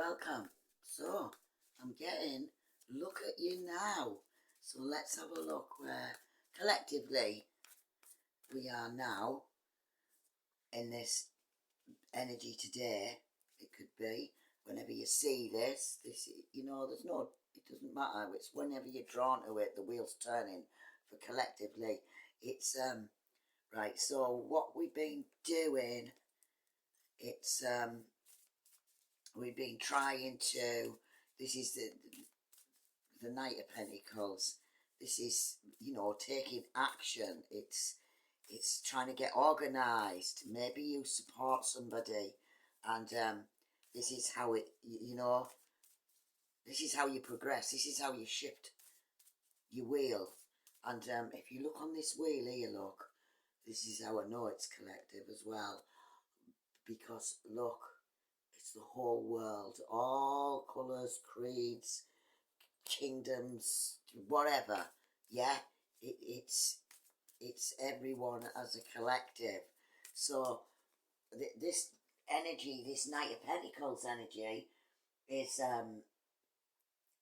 welcome. So, I'm getting look at you now. So let's have a look where collectively we are now in this energy today. It could be whenever you see this, there's no, it doesn't matter. It's whenever you're drawn to it, the wheel's turning for collectively. It's, right, so what we've been doing, it's, we've been trying to, this is the Knight of Pentacles. This is, taking action. It's trying to get organised. Maybe you support somebody, and this is how this is how you progress. This is how you shift your wheel. And if you look on this wheel here, look, this is how I know it's collective as well. Because look, it's the whole world, all colours, creeds, kingdoms, whatever. Yeah, it's everyone as a collective. So this energy, this Knight of Pentacles energy, is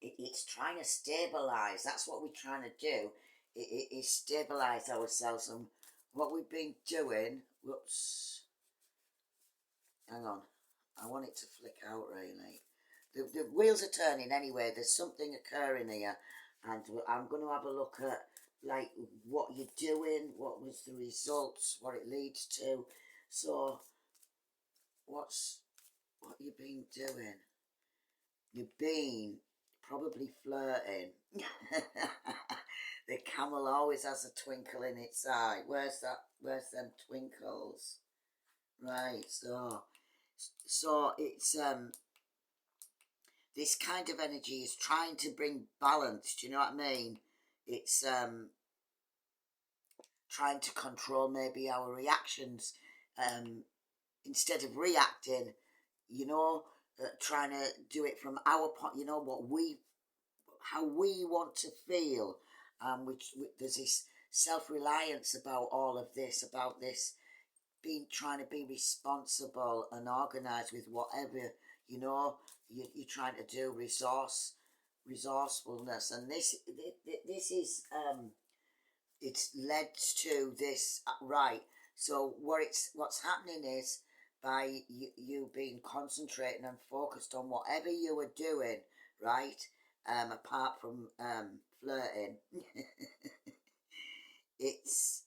it's trying to stabilize. That's what we're trying to do. It is stabilize ourselves. And what we've been doing. Whoops. Hang on. I want it to flick out really. The wheels are turning anyway. There's something occurring here, and I'm going to have a look at like what you're doing, what was the results, what it leads to. So what you've been doing? You've been probably flirting. The camel always has a twinkle in its eye. Where's them twinkles? Right. So it's this kind of energy is trying to bring balance. Do you know what I mean? It's trying to control maybe our reactions, instead of reacting, trying to do it from our point, how we want to feel. Which there's this self-reliance about all of this, about this trying to be responsible and organized with whatever you're trying to do, resourcefulness. And this is it's led to this, right. So what's happening is, by you being concentrating and focused on whatever you were doing, right, apart from flirting, it's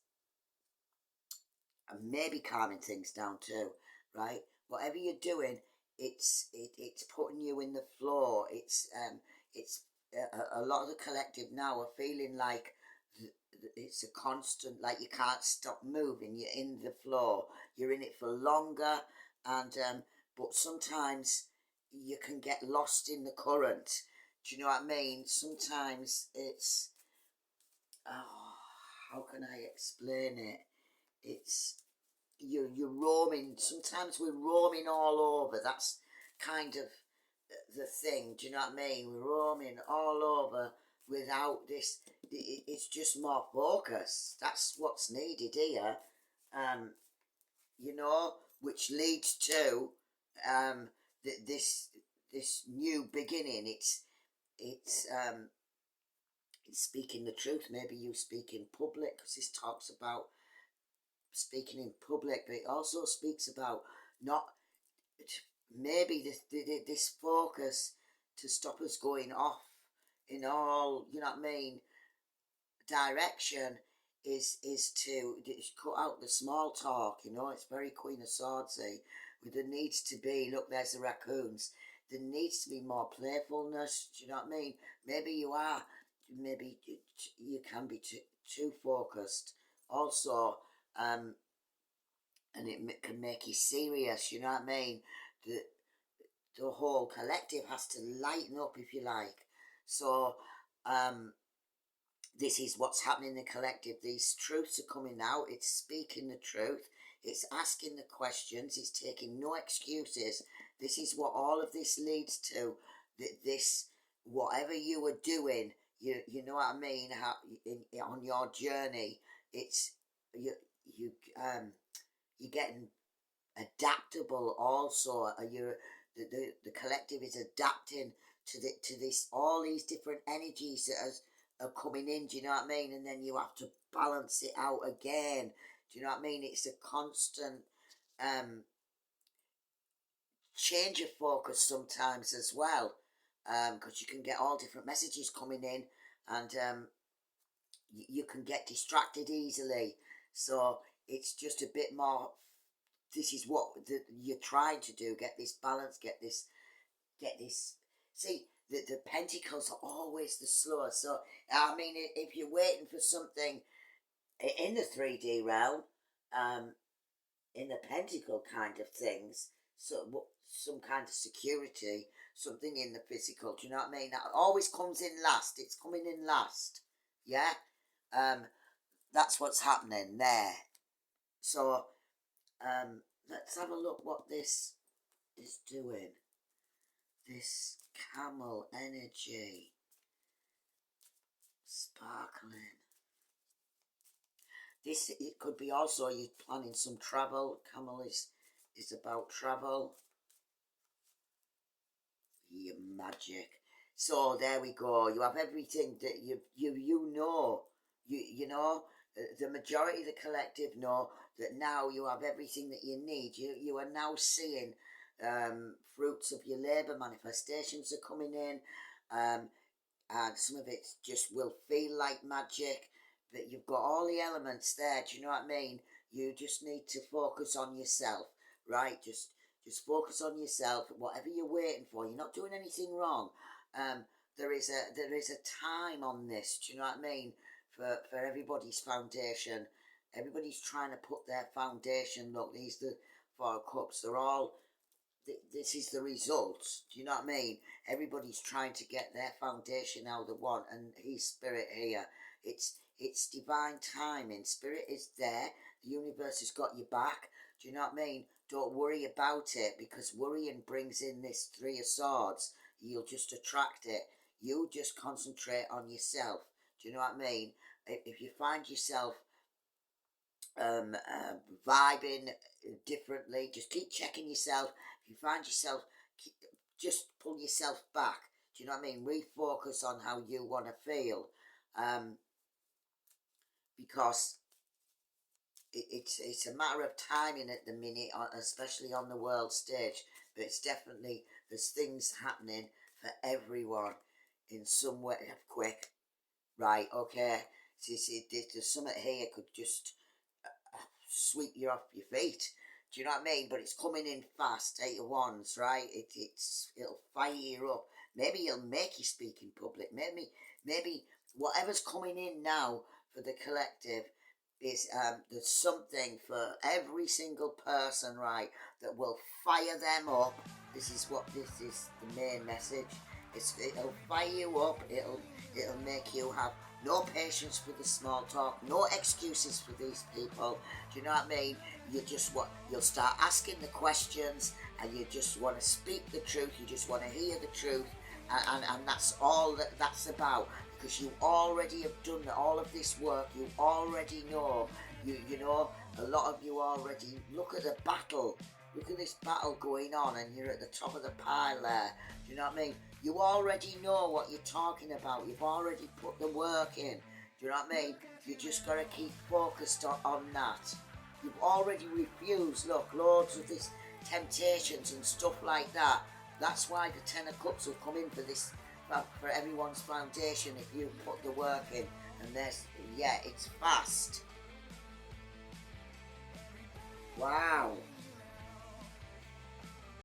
maybe calming things down too, right? Whatever you're doing, it's putting you in the flow. It's a lot of the collective now are feeling like it's a constant, like you can't stop moving. You're in the flow. You're in it for longer, and but sometimes you can get lost in the current. Do you know what I mean? Sometimes it's, oh, how can I explain it? It's you're roaming. Sometimes we're roaming all over. That's kind of the thing. Do you know what I mean? We're roaming all over without this. It's just more focus. That's what's needed here. Um, which leads to this new beginning. It's speaking the truth. Maybe you speak in public, because this talks about speaking in public, but it also speaks about not maybe this focus to stop us going off in all, you know what I mean, direction, is to cut out the small talk. It's very Queen of Swordsy. There needs to be, look, there's the raccoons, there needs to be more playfulness. Do you know what I mean? Maybe you can be too focused also. And it can make you serious, you know what I mean? The whole collective has to lighten up, if you like. So this is what's happening in the collective. These truths are coming out. It's speaking the truth. It's asking the questions. It's taking no excuses. This is what all of this leads to. This, whatever you were doing, you know what I mean, how on your journey, it's you're getting adaptable also. You're the collective is adapting to this, all these different energies that are coming in. Do you know what I mean? And then you have to balance it out again. Do you know what I mean? It's a constant um, change of focus sometimes as well, because you can get all different messages coming in, and you can get distracted easily. So it's just a bit more. This is what you're trying to do: get this balance, get this. See, the pentacles are always the slower. So I mean, if you're waiting for something in the 3D realm, um, in the pentacle kind of things, so some kind of security, something in the physical. Do you know what I mean? That always comes in last. It's coming in last. Yeah, um, that's what's happening there. So let's have a look what this is doing. This camel energy, sparkling. This, it could be also you planning some travel. Camel is about travel. Your magic. So there we go. You have everything that you know. You know, the majority of the collective know that now you have everything that you need. You are now seeing fruits of your labour. Manifestations are coming in. And some of it just will feel like magic, but you've got all the elements there. Do you know what I mean? You just need to focus on yourself, right? Just focus on yourself. Whatever you're waiting for, you're not doing anything wrong. Um, there is a time on this. Do you know what I mean? For everybody's foundation, everybody's trying to put their foundation. Look, these the 4 cups. They're all, this is the result. Do you know what I mean? Everybody's trying to get their foundation how they want, and He's Spirit here. It's divine timing. Spirit is there. The universe has got your back. Do you know what I mean? Don't worry about it, because worrying brings in this 3 of Swords. You'll just attract it. You just concentrate on yourself. Do you know what I mean? If you find yourself vibing differently, just keep checking yourself. If you find yourself, just pull yourself back. Do you know what I mean? Refocus on how you want to feel, because it's a matter of timing at the minute, especially on the world stage. But it's definitely, there's things happening for everyone in some way. Quick, right? Okay. See, there's something here could just sweep you off your feet. Do you know what I mean? But it's coming in fast, 8 of Wands, right? It'll fire you up. Maybe it'll make you speak in public. Maybe whatever's coming in now for the collective is there's something for every single person, right, that will fire them up. This is the main message. It'll fire you up. It'll make you have no patience for the small talk, no excuses for these people. Do you know what I mean? You'll start asking the questions, and you just want to speak the truth. You just want to hear the truth, and that's all that's about. Because you already have done all of this work. You already know. You know, a lot of you already look at the battle. Look at this battle going on, and you're at the top of the pile there. Do you know what I mean? You already know what you're talking about. You've already put the work in. Do you know what I mean? You just got to keep focused on that. You've already refused, look, loads of this temptations and stuff like that. That's why the 10 of Cups will come in for this, for everyone's foundation, if you put the work in. And it's fast. Wow.